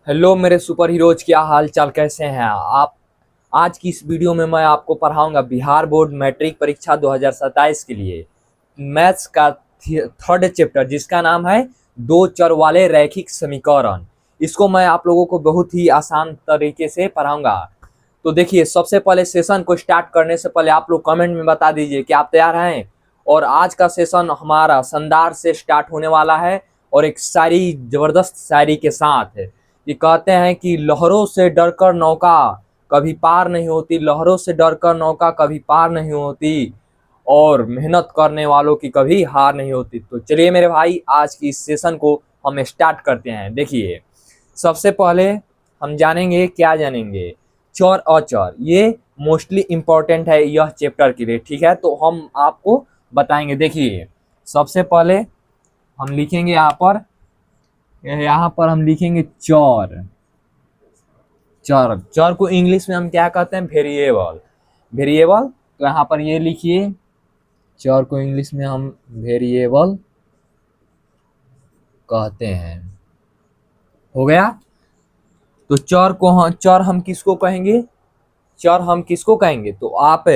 Hello मेरे super heroes, क्या हाल चाल, कैसे हैं आप। आज की इस वीडियो में मैं आपको पढ़ाऊंगा बिहार बोर्ड मैट्रिक परीक्षा 2027 के लिए मैथ्स का थर्ड चैप्टर, जिसका नाम है दो चर वाले रैखिक समीकरण। इसको मैं आप लोगों को बहुत ही आसान तरीके से पढ़ाऊंगा। तो देखिए, सबसे पहले सेशन को स्टार्ट करने से पहले आप लोग कमेंट में बता दीजिए कि आप तैयार हैं। और आज का सेशन हमारा शानदार से स्टार्ट होने वाला है और एक शायरी, जबरदस्त शायरी के साथ है। ये कहते हैं कि लहरों से डरकर नौका कभी पार नहीं होती, लहरों से डरकर नौका कभी पार नहीं होती, और मेहनत करने वालों की कभी हार नहीं होती। तो चलिए मेरे भाई, आज की इस सेशन को हम स्टार्ट करते हैं। देखिए, सबसे पहले हम जानेंगे, क्या जानेंगे, चर अचर। ये मोस्टली इम्पोर्टेंट है यह चैप्टर के लिए, ठीक है। तो हम आपको बताएंगे। देखिए, सबसे पहले हम लिखेंगे यहाँ पर हम लिखेंगे चर। चर चर को इंग्लिश में हम क्या कहते हैं, वेरिएबल। वेरिएबल, तो यहाँ पर ये लिखिए, चर को इंग्लिश में हम वेरिएबल कहते हैं। हो गया। तो चर हम किसको कहेंगे, चर हम किसको कहेंगे, तो आप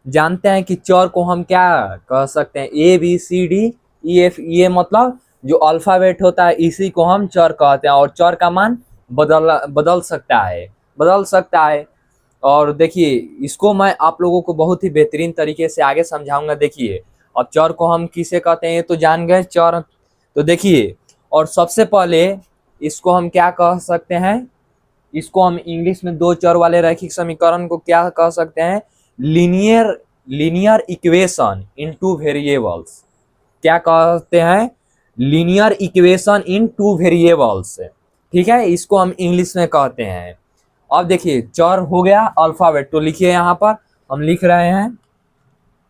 जानते हैं कि चर को हम क्या कह सकते हैं, A B C D E F. ये मतलब जो अल्फाबेट होता है, इसी को हम चर कहते हैं। और चर का मान बदल सकता है, बदल सकता है। और देखिए, इसको मैं आप लोगों को बहुत ही बेहतरीन तरीके से आगे समझाऊंगा। देखिए, अब चर को हम किसे कहते हैं ये तो जान गए, चर। तो देखिए, और सबसे पहले इसको हम क्या कह सकते हैं, इसको हम इंग्लिश में दो चर वाले रैखिक समीकरण को क्या कह सकते हैं, linear linear equation in two variables. क्या कहते हैं, linear equation in two variables, ठीक है। इसको हम इंग्लिश में कहते हैं। अब देखिए, चर हो गया अल्फाबेट, तो लिखिए यहाँ पर हम लिख रहे हैं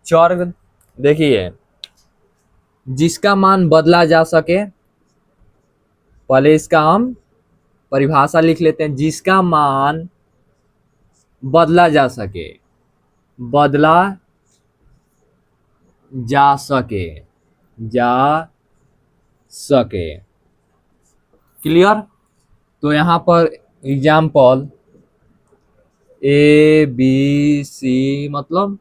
चर। देखिए, जिसका मान बदला जा सके, पहले इसका हम परिभाषा लिख लेते हैं। जिसका मान बदला जा सके, बदला जा सके, जा सके, क्लियर। तो यहाँ पर एग्जाम्पल ए बी सी, मतलब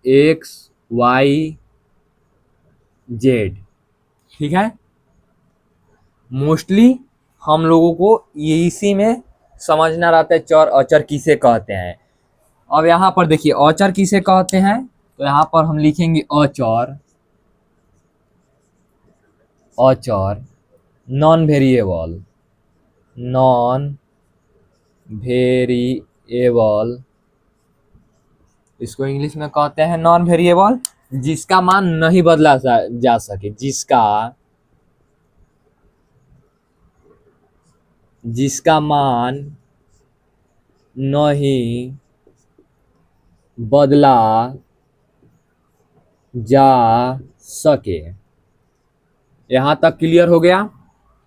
एक्स वाई जेड, ठीक है। मोस्टली हम लोगों को ये इसी में समझना रहता है, चर अचर किसे कहते हैं। अब यहाँ पर देखिए, अचर किसे कहते हैं, तो यहाँ पर हम लिखेंगे अचर। अचर नॉन वेरिएबल, नॉन वेरिएबल, इसको इंग्लिश में कहते हैं नॉन वेरिएबल, जिसका मान नहीं बदला जा सके, जिसका मान नहीं बदला जा सके। यहाँ तक क्लियर हो गया,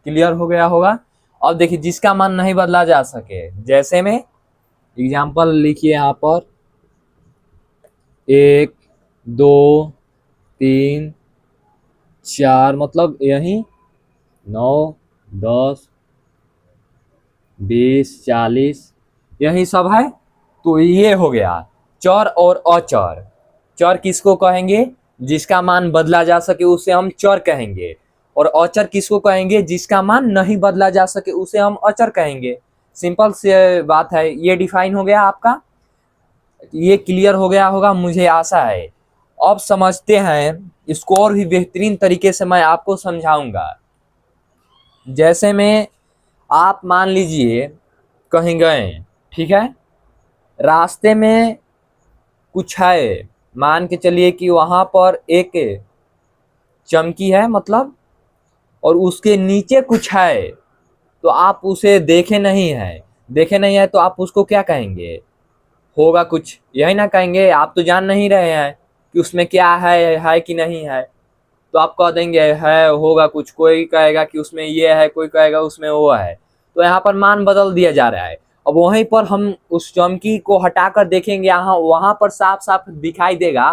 क्लियर हो गया होगा। अब देखिए, जिसका मान नहीं बदला जा सके, जैसे में एग्जाम्पल लिखिए यहाँ पर, एक दो तीन चार, मतलब यही 9 10 20 40, यही सब है। तो ये हो गया चर और अचर। चर किसको कहेंगे, जिसका मान बदला जा सके उसे हम चर कहेंगे। और अचर किसको कहेंगे, जिसका मान नहीं बदला जा सके उसे हम अचर कहेंगे। सिंपल सी बात है। ये डिफाइन हो गया आपका, ये क्लियर हो गया होगा, मुझे आशा है। अब समझते हैं इसको और भी बेहतरीन तरीके से मैं आपको समझाऊंगा। जैसे में आप मान लीजिए कहीं गए, ठीक है, रास्ते में कुछ है, मान के चलिए कि वहां पर एक चमकी है, मतलब, और उसके नीचे कुछ है, तो आप उसे देखे नहीं है, देखे नहीं है, तो आप उसको क्या कहेंगे, होगा कुछ, यही ना कहेंगे। आप तो जान नहीं रहे हैं कि उसमें क्या है कि नहीं है, तो आप कह देंगे है, होगा कुछ। कोई कहेगा कि उसमें ये है, कोई कहेगा उसमें वो है। तो यहाँ पर मान बदल दिया जा रहा है। अब वहीं पर हम उस चमकी को हटाकर देखेंगे, यहाँ वहां पर साफ साफ दिखाई देगा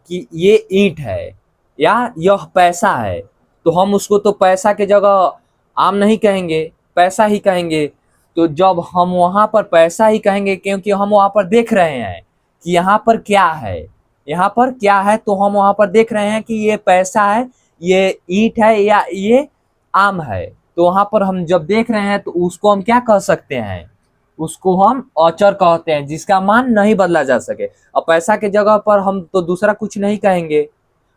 कि ये ईंट है या यह पैसा है। तो हम उसको तो पैसा के जगह आम नहीं कहेंगे, पैसा ही कहेंगे। तो जब हम वहां पर पैसा ही कहेंगे, क्योंकि हम वहां पर देख रहे हैं कि यहाँ पर क्या है, यहाँ पर क्या है, तो हम वहां पर देख रहे हैं कि ये पैसा है, ये ईंट है, या ये आम है। तो वहां पर हम जब देख रहे हैं तो उसको हम क्या कह सकते हैं, उसको हम औचर कहते हैं, जिसका मान नहीं बदला जा सके। अब पैसा के जगह पर हम तो दूसरा कुछ नहीं कहेंगे।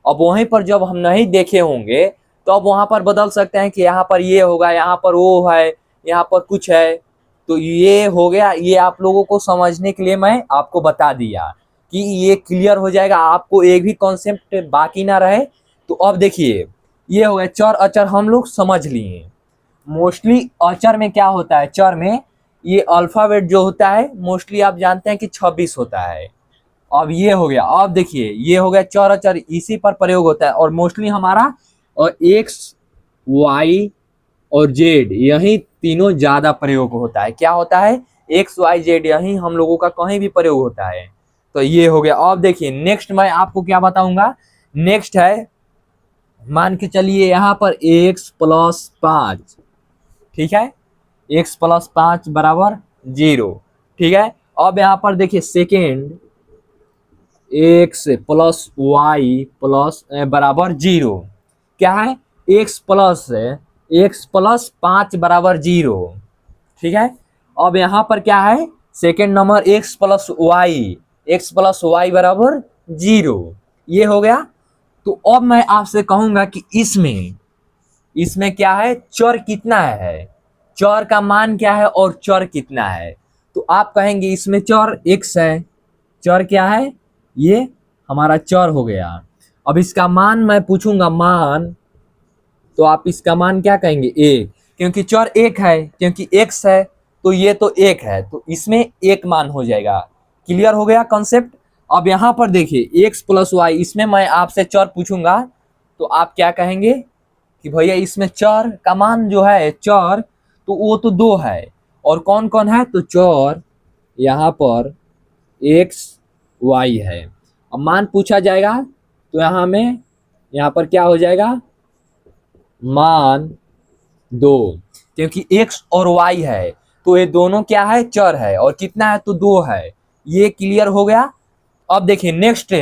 अब वहीं पर जब हम नहीं देखे होंगे तो अब वहां पर बदल सकते हैं कि यहाँ पर ये होगा, यहाँ पर वो है, यहाँ पर कुछ है। तो ये हो गया, ये आप लोगों को समझने के लिए मैं आपको बता दिया कि ये क्लियर हो जाएगा, आपको एक भी कॉन्सेप्ट बाकी ना रहे। तो अब देखिए, ये हो गया चर अचर, हम लोग समझ लिए। मोस्टली अचर में क्या होता है, चर में ये अल्फाबेट जो होता है मोस्टली आप जानते हैं कि 26 होता है। अब ये हो गया, अब देखिए ये हो गया चर अचर, इसी पर प्रयोग होता है। और मोस्टली हमारा और एक्स, वाई और जेड, यही तीनों ज्यादा प्रयोग होता है। क्या होता है, एक्स वाई जेड, यही हम लोगों का कहीं भी प्रयोग होता है। तो ये हो गया। अब देखिए नेक्स्ट मैं आपको क्या बताऊंगा, नेक्स्ट है, मान के चलिए यहाँ पर x+5, ठीक है, x+5 बराबर 0, ठीक है। अब यहाँ पर देखिए सेकेंड, x+y+ बराबर 0, क्या है, x+5 बराबर 0, ठीक है। अब यहाँ पर क्या है, सेकेंड नंबर x+y बराबर 0, ये हो गया। तो अब मैं आपसे कहूंगा कि इसमें इसमें क्या है, चर कितना है, चर का मान क्या है और चर कितना है। तो आप कहेंगे इसमें चर x है, चर क्या है, ये हमारा चर हो गया। अब इसका मान मैं पूछूंगा, मान, तो आप इसका मान क्या कहेंगे, एक, क्योंकि चर एक है, क्योंकि x है तो ये तो एक है, तो इसमें एक मान हो जाएगा। क्लियर हो गया कॉन्सेप्ट। अब यहाँ पर देखिए x+y, इसमें मैं आपसे चर पूछूंगा तो आप क्या कहेंगे कि भैया इसमें चर का मान जो है, चर तो वो तो 2 है, और कौन कौन है, तो चर यहाँ पर x y है। अब मान पूछा जाएगा तो यहाँ पर क्या हो जाएगा, मान 2, क्योंकि x और y है तो ये दोनों क्या है, चर है, और कितना है, तो 2 है। ये क्लियर हो गया। अब देखिए नेक्स्ट,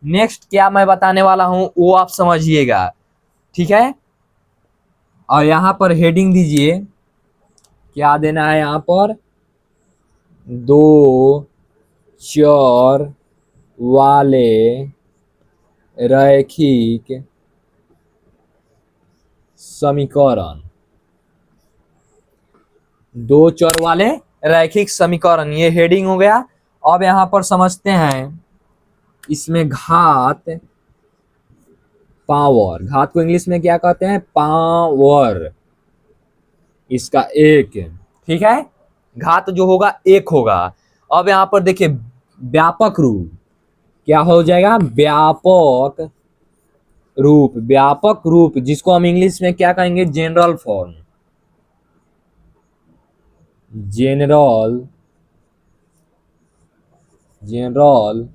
नेक्स्ट क्या मैं बताने वाला हूं वो आप समझिएगा, ठीक है। और यहाँ पर हेडिंग दीजिए, क्या देना है यहाँ पर, 2 चर वाले रैखिक समीकरण, 2 चर वाले रैखिक समीकरण, ये हेडिंग हो गया। अब यहाँ पर समझते हैं, इसमें घात, पावर, घात को इंग्लिश में क्या कहते हैं, पावर, इसका एक, ठीक है, घात जो होगा एक होगा। अब यहाँ पर देखिए व्यापक रूप, क्या हो जाएगा, व्यापक रूप, व्यापक रूप जिसको हम इंग्लिश में क्या कहेंगे, general form, general, general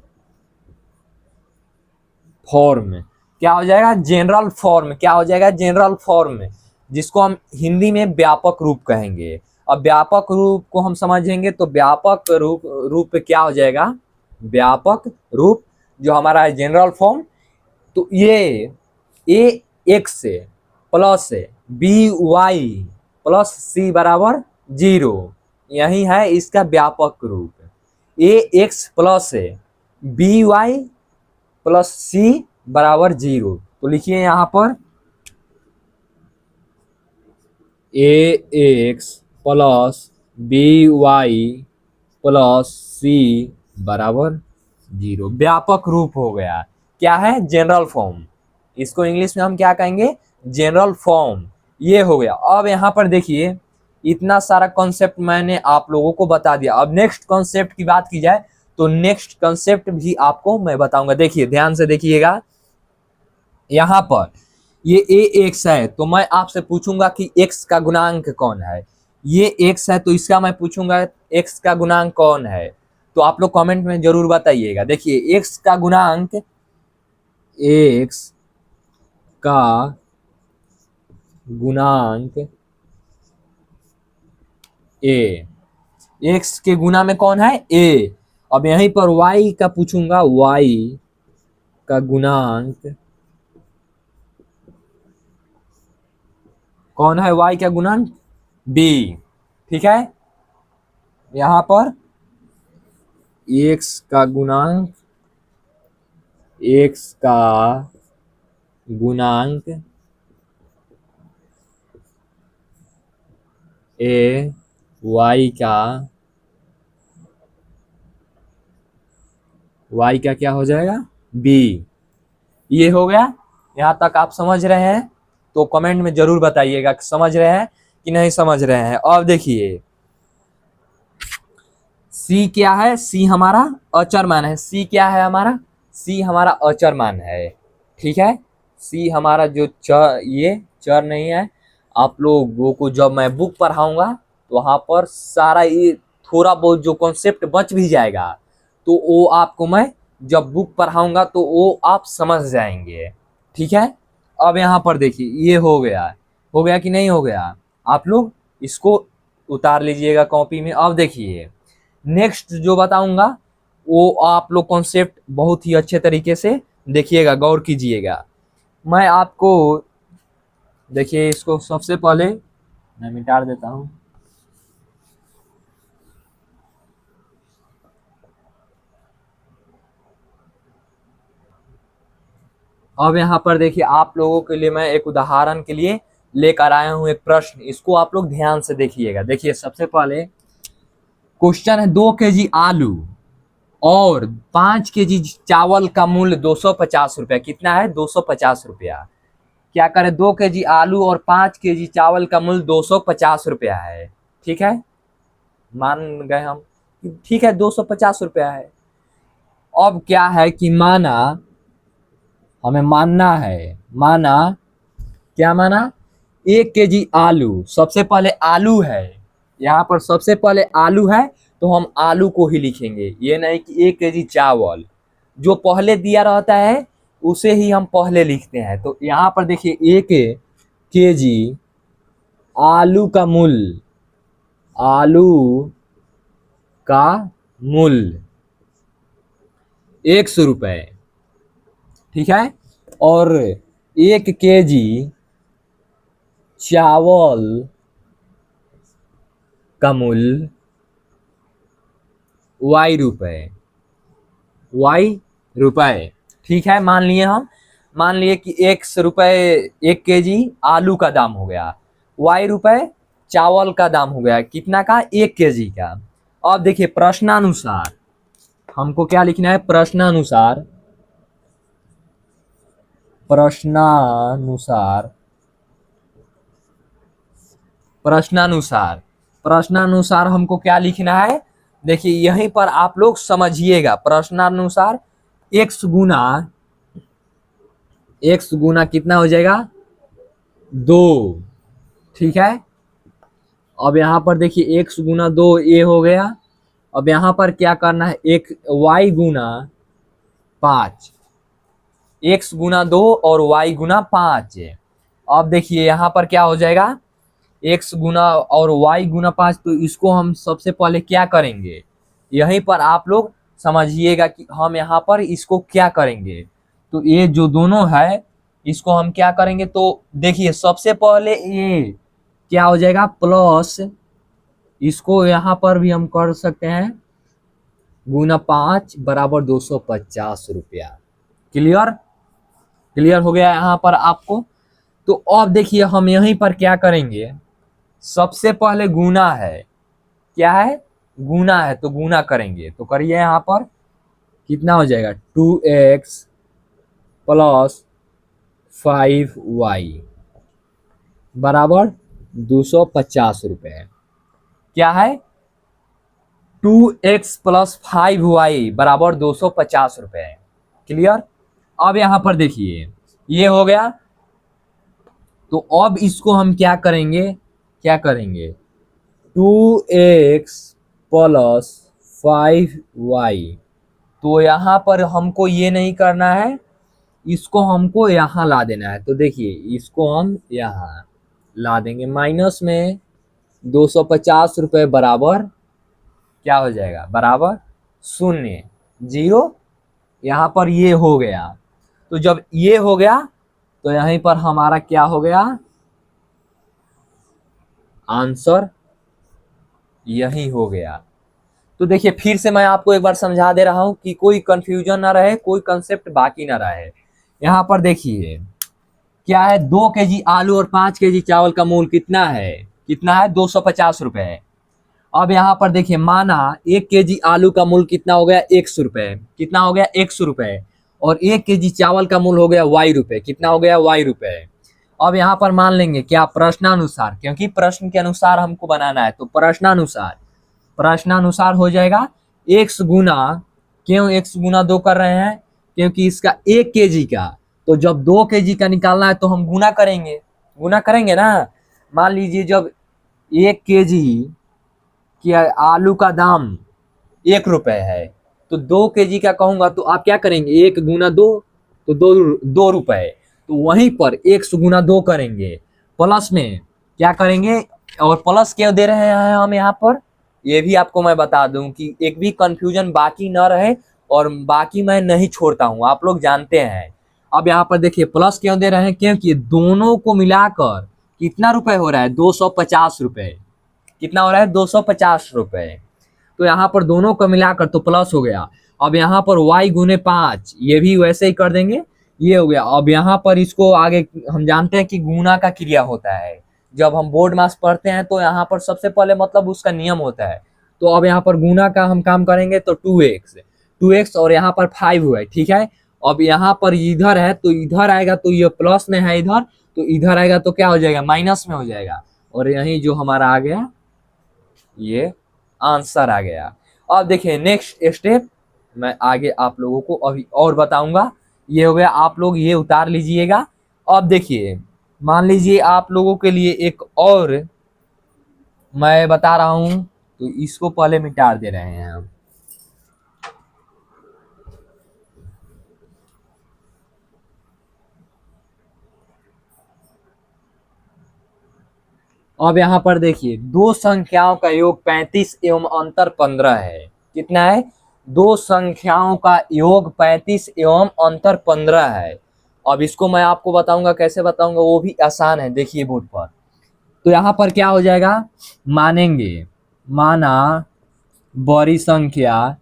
form, क्या हो जाएगा, जनरल फॉर्म, क्या हो जाएगा, जनरल फॉर्म, जिसको हम हिंदी में व्यापक रूप कहेंगे। अब व्यापक रूप को हम समझेंगे तो व्यापक रूप, रूप क्या हो जाएगा, व्यापक रूप जो हमारा है जनरल फॉर्म, तो ये A X plus B Y plus C बराबर 0, यही है इसका व्यापक रूप। A X plus B Y plus C बराबर 0, तो लिखिए यहाँ पर A X plus B Y plus C बराबर 0, व्यापक रूप हो गया। क्या है, जनरल फॉर्म, इसको इंग्लिश में हम क्या कहेंगे, जनरल फॉर्म, ये हो गया। अब यहाँ पर देखिए इतना सारा कॉन्सेप्ट मैंने आप लोगों को बता दिया। अब नेक्स्ट कॉन्सेप्ट की बात की जाए तो नेक्स्ट कॉन्सेप्ट भी आपको मैं बताऊंगा। देखिए ध्यान से देखिएगा, यहाँ पर ये ए एक्स है तो मैं आपसे पूछूंगा कि एक्स का गुणांक कौन है, ये एक्स है तो इसका मैं पूछूंगा एक्स का गुणांक कौन है, तो आप लोग कमेंट में जरूर बताइएगा। देखिए एक्स का गुणांक, एक्स का गुणांक ए, x के गुना में कौन है a। अब यहीं पर y का पूछूंगा, y का गुणांक कौन है, y का गुणांक b। ठीक है, यहां पर x का गुणांक, x का गुणांक a, y का क्या हो जाएगा b। ये हो गया। यहाँ तक आप समझ रहे हैं तो कमेंट में जरूर बताइएगा कि समझ रहे हैं कि नहीं समझ रहे हैं। अब देखिए c क्या है, c हमारा अचर मान है। c क्या है हमारा, c हमारा अचर मान है। ठीक है, c हमारा जो ये चर नहीं है। आप लोगों को जब मैं बुक पढ़ाऊंगा तो वहां पर सारा ये थोड़ा बहुत जो कॉन्सेप्ट बच भी जाएगा तो वो आपको मैं जब बुक पढ़ाऊंगा तो वो आप समझ जाएंगे। ठीक है, अब यहाँ पर देखिए ये हो गया कि नहीं हो गया। आप लोग इसको उतार लीजिएगा कॉपी में। अब देखिए नेक्स्ट जो बताऊंगा वो आप लोग कॉन्सेप्ट बहुत ही अच्छे तरीके से देखिएगा, गौर कीजिएगा। मैं आपको देखिए इसको सबसे पहले मैं मिटा देता हूं। अब यहाँ पर देखिए आप लोगों के लिए मैं एक उदाहरण के लिए लेकर आया हूं एक प्रश्न, इसको आप लोग ध्यान से देखिएगा। देखिए सबसे पहले क्वेश्चन है 2 kg आलू और 5 kg चावल का मूल्य 250 रुपया। कितना है 250 रुपया। क्या करें, 2 kg आलू और 5 kg चावल का मूल्य 250 रुपया है। ठीक है, मान गए हम, ठीक है 250 रुपया है। अब क्या है कि माना, हमें मानना है, माना क्या माना, 1 kg आलू, सबसे पहले आलू है, यहाँ पर सबसे पहले आलू है तो हम आलू को ही लिखेंगे, ये नहीं कि 1 kg चावल। जो पहले दिया रहता है उसे ही हम पहले लिखते हैं। तो यहाँ पर देखिए 1 kg आलू का मूल्य, आलू का मूल्य 100 रुपये। ठीक है, और 1 kg चावल का मूल्य y रुपए। ठीक है, मान लिए हम, मान लिए कि 100 रुपये 1 kg आलू का दाम हो गया, y रुपए चावल का दाम हो गया। कितना का, 1 kg का। अब देखिए प्रश्नानुसार हमको क्या लिखना है, प्रश्नानुसार, प्रश्नानुसार, प्रश्नानुसार, प्रश्नानुसार हमको क्या लिखना है। देखिए यहीं पर आप लोग समझिएगा, प्रश्नानुसार x गुना कितना हो जाएगा 2। ठीक है, अब यहाँ पर देखिए x गुना 2 ये हो गया। अब यहाँ पर क्या करना है, एक y गुना 5, x गुना 2 और y गुना 5। अब देखिए यहाँ पर क्या हो जाएगा, x गुना और y गुना 5। तो इसको हम सबसे पहले क्या करेंगे, यहीं पर आप लोग समझिएगा कि हम यहाँ पर इसको क्या करेंगे। तो ये जो दोनों है इसको हम क्या करेंगे, तो देखिए सबसे पहले ये क्या हो जाएगा प्लस, इसको यहाँ पर भी हम कर सकते हैं गुना 5 बराबर 250 रुपया। क्लियर, क्लियर हो गया यहाँ पर आपको। तो अब देखिए हम यहीं पर क्या करेंगे, सबसे पहले गुना है, क्या है गुना है, तो गुना करेंगे। तो करिए यहाँ पर कितना हो जाएगा 2x प्लस 5y बराबर 250 रुपये। क्या है 2x प्लस 5y बराबर 250 रुपये। क्लियर। अब यहाँ पर देखिए ये हो गया। तो अब इसको हम क्या करेंगे, क्या करेंगे 2x प्लस 5y। तो यहाँ पर हमको ये नहीं करना है, इसको हमको यहाँ ला देना है। तो देखिए इसको हम यहाँ ला देंगे, माइनस में 250 रुपये बराबर क्या हो जाएगा, बराबर 0, 0। यहाँ पर ये हो गया, तो जब ये हो गया तो यहीं पर हमारा क्या हो गया, आंसर यही हो गया। तो देखिए फिर से मैं आपको एक बार समझा दे रहा हूं कि कोई कंफ्यूजन ना रहे, कोई कंसेप्ट बाकी ना रहे। यहाँ पर देखिए क्या है, 2 केजी आलू और 5 केजी चावल का मूल कितना है, कितना है, 250 रुपए। अब यहाँ पर देखिए माना 1 केजी आलू का मूल कितना हो गया, 100 रुपए, कितना हो गया, 100 रुपए। और 1 केजी चावल का मूल हो गया Y रुपए, कितना हो गया, Y रुपए। अब यहाँ पर मान लेंगे क्या, प्रश्नानुसार, क्योंकि प्रश्न के अनुसार हमको बनाना है, तो प्रश्नानुसार, प्रश्नानुसार हो जाएगा x गुना, क्यों x गुना 2 कर रहे हैं, क्योंकि इसका 1 केजी का, तो जब 2 केजी का निकालना है तो हम गुना करेंगे, गुना करेंगे ना। मान लीजिए जब 1 केजी कि आलू का दाम 1 रुपए है, तो 2 केजी का कहूंगा तो आप क्या करेंगे, 1 गुना 2, तो 2 रुपए। तो वहीं पर 1 गुना 2 करेंगे, प्लस में क्या करेंगे, और प्लस क्या दे रहे हैं हम यहाँ पर, ये भी आपको मैं बता दूं कि एक भी कंफ्यूजन बाकी न रहे, और बाकी मैं नहीं छोड़ता हूँ, आप लोग जानते हैं। अब यहाँ पर देखिए प्लस क्यों दे रहे हैं, क्योंकि दोनों को मिलाकर कितना रुपए हो रहा है, 250 रुपए, कितना हो रहा है, 250 रुपए। तो यहाँ पर दोनों को मिलाकर तो प्लस हो गया। अब यहाँ पर y गुने 5, ये भी वैसे ही कर देंगे, ये हो गया। अब यहाँ पर इसको आगे हम जानते हैं कि गुना का क्रिया होता है, जब हम बोर्ड मास पढ़ते हैं तो यहाँ पर सबसे पहले मतलब उसका नियम होता है। तो अब यहाँ पर गुना का हम काम करेंगे तो 2x और यहाँ पर 5 हुआ है, ठीक है। अब यहाँ पर इधर है तो इधर आएगा, तो ये प्लस में है इधर, तो इधर आएगा तो क्या हो जाएगा, माइनस में हो जाएगा। और यही जो हमारा आ गया, ये आंसर आ गया। अब देखिए नेक्स्ट स्टेप मैं आगे आप लोगों को अभी और बताऊंगा। ये हो गया, आप लोग ये उतार लीजिएगा। अब देखिए मान लीजिए आप लोगों के लिए एक और मैं बता रहा हूं, तो इसको पहले मिटा दे रहे हैं हम। अब यहाँ पर देखिए दो संख्याओं का योग 35 एवं अंतर 15 है, कितना है, दो संख्याओं का योग 35 एवं अंतर 15 है। अब इसको मैं आपको बताऊंगा, कैसे बताऊंगा वो भी आसान है, देखिए बोर्ड पर। तो यहाँ पर क्या हो जाएगा, मानेंगे, माना बड़ी संख्या,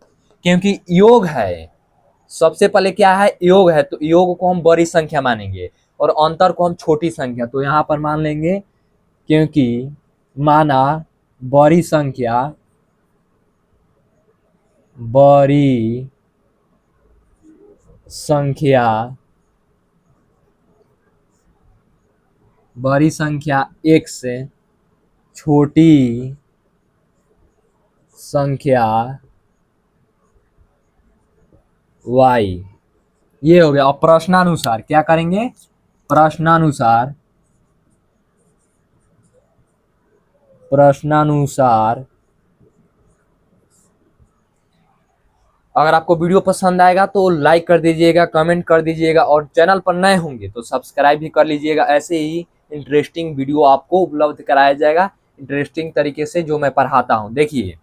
क्योंकि योग है, सबसे पहले क्या है, योग है, तो योग को हम बड़ी संख्या मानेंगे और अंतर को हम छोटी संख्या। तो यहाँ पर मान लेंगे, क्योंकि माना बड़ी संख्या, बड़ी संख्या, बड़ी संख्या x, छोटी संख्या y, ये हो गया। और प्रश्नानुसार क्या करेंगे, प्रश्नानुसार, प्रश्नानुसार अगर आपको वीडियो पसंद आएगा तो लाइक कर दीजिएगा, कमेंट कर दीजिएगा, और चैनल पर नए होंगे तो सब्सक्राइब भी कर लीजिएगा। ऐसे ही इंटरेस्टिंग वीडियो आपको उपलब्ध कराया जाएगा, इंटरेस्टिंग तरीके से जो मैं पढ़ाता हूँ। देखिए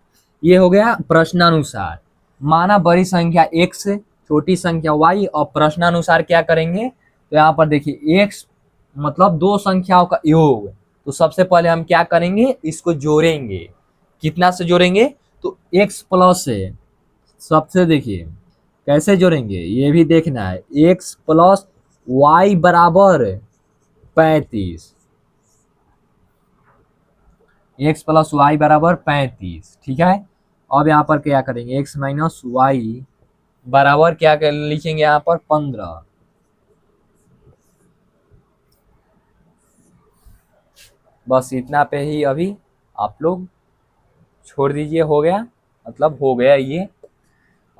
ये हो गया प्रश्नानुसार, माना बड़ी संख्या x, छोटी संख्या y, और प्रश्नानुसार क्या करेंगे, तो यहाँ पर देखिए x मतलब दो संख्याओं का योग। तो सबसे पहले हम क्या करेंगे, इसको जोड़ेंगे, कितना से जोड़ेंगे, तो x प्लस से, सबसे देखिए कैसे जोड़ेंगे ये भी देखना है, x प्लस वाई बराबर 35, x प्लस वाई बराबर 35, ठीक है। अब यहाँ पर क्या करेंगे, x माइनस वाई बराबर क्या कर लिखेंगे, यहाँ पर 15। बस इतना पे ही अभी आप लोग छोड़ दीजिए, हो गया, मतलब हो गया ये।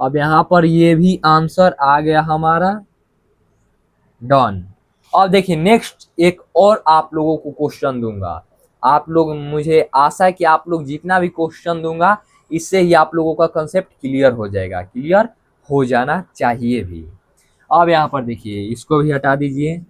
अब यहाँ पर ये भी आंसर आ गया हमारा, डन। अब देखिए नेक्स्ट एक और आप लोगों को क्वेश्चन दूंगा, आप लोग, मुझे आशा है कि आप लोग जितना भी क्वेश्चन दूंगा इससे ही आप लोगों का कंसेप्ट क्लियर हो जाएगा, क्लियर हो जाना चाहिए भी। अब यहाँ पर देखिए इसको भी हटा दीजिए।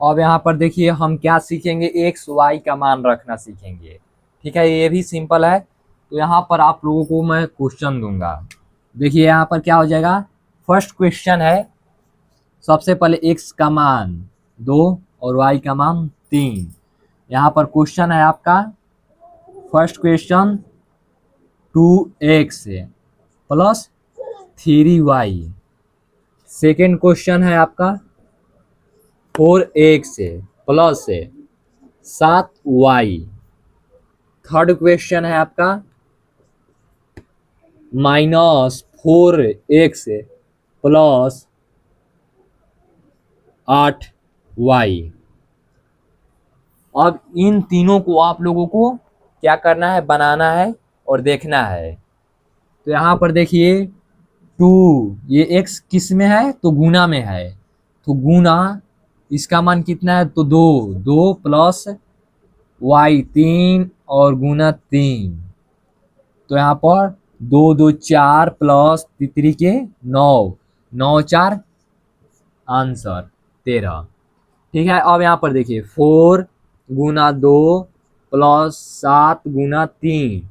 अब यहाँ पर देखिए हम क्या सीखेंगे, एक्स वाई का मान रखना सीखेंगे। ठीक है, ये भी सिंपल है। तो यहाँ पर आप लोगों को मैं क्वेश्चन दूंगा। देखिए यहाँ पर क्या हो जाएगा, फर्स्ट क्वेश्चन है, सबसे पहले एक्स का मान 2 और वाई का मान 3। यहाँ पर क्वेश्चन है आपका, first question 2x plus 3y। Second question है आपका 4x plus 7y। Third question है आपका -4x प्लस 8y। अब इन तीनों को आप लोगों को क्या करना है, बनाना है और देखना है। तो यहाँ पर देखिए 2, ये x किस में है तो गुना में है, तो गुना इसका मान कितना है तो 2 प्लस y 3 और गुना 3। तो यहाँ पर 2 2 4 प्लस 3 के 9, 9 4 आंसर 13। ठीक है, अब यहाँ पर देखिए 4 गुना 2 प्लस 7 गुना 3,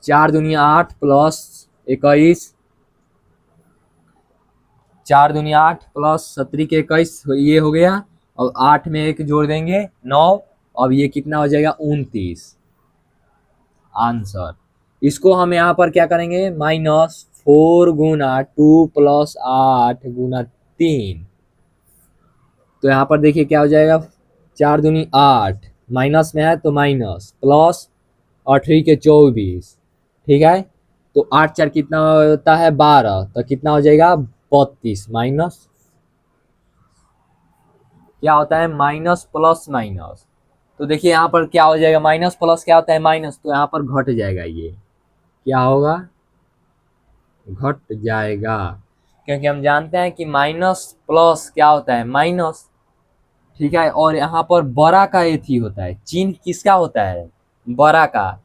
4 दूनी 8 प्लस 21, 4 दूनी 8 प्लस 17 के 21, ये हो गया। और 8 में एक जोड़ देंगे 9, अब ये कितना हो जाएगा 29 आंसर। इसको हम यहाँ पर क्या करेंगे, -4 गुना 2 प्लस 8 गुना 3। तो यहाँ पर देखिए क्या हो जाएगा, 4 दूनी 8, माइनस में है तो माइनस, प्लस 8 के 24। ठीक है, तो 8 4 कितना होता है 12, तो कितना हो जाएगा 32, माइनस क्या होता है माइनस प्लस माइनस। तो देखिए यहाँ पर क्या हो जाएगा, माइनस प्लस क्या होता है माइनस, तो यहाँ पर घट जाएगा, ये क्या होगा घट जाएगा, क्योंकि हम जानते हैं कि माइनस प्लस क्या होता है माइनस। ठीक है, और यहाँ पर बड़ा का एथी होता है, चिन्ह किसका होता है बड़ा का,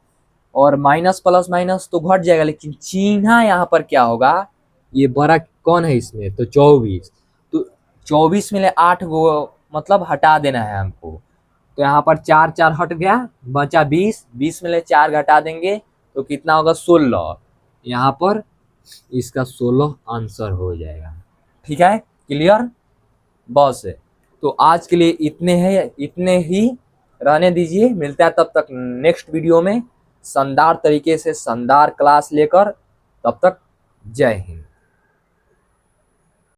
और माइनस प्लस माइनस तो घट जाएगा, लेकिन चिन्ह यहाँ पर क्या होगा, ये बड़ा कौन है इसमें तो 24। तो 24 में 8 को मतलब हटा देना है हमको। तो यहाँ पर 4 4 हट गया, बचा 20, 20 में 4 घटा देंगे तो कितना होगा 16। यहाँ पर इसका 16 आंसर हो जाएगा। ठीक है, क्लियर बस है। तो आज के लिए इतने ही रहने दीजिए, मिलता है तब तक नेक्स्ट वीडियो में शानदार तरीके से शानदार क्लास लेकर। तब तक जय हिंद।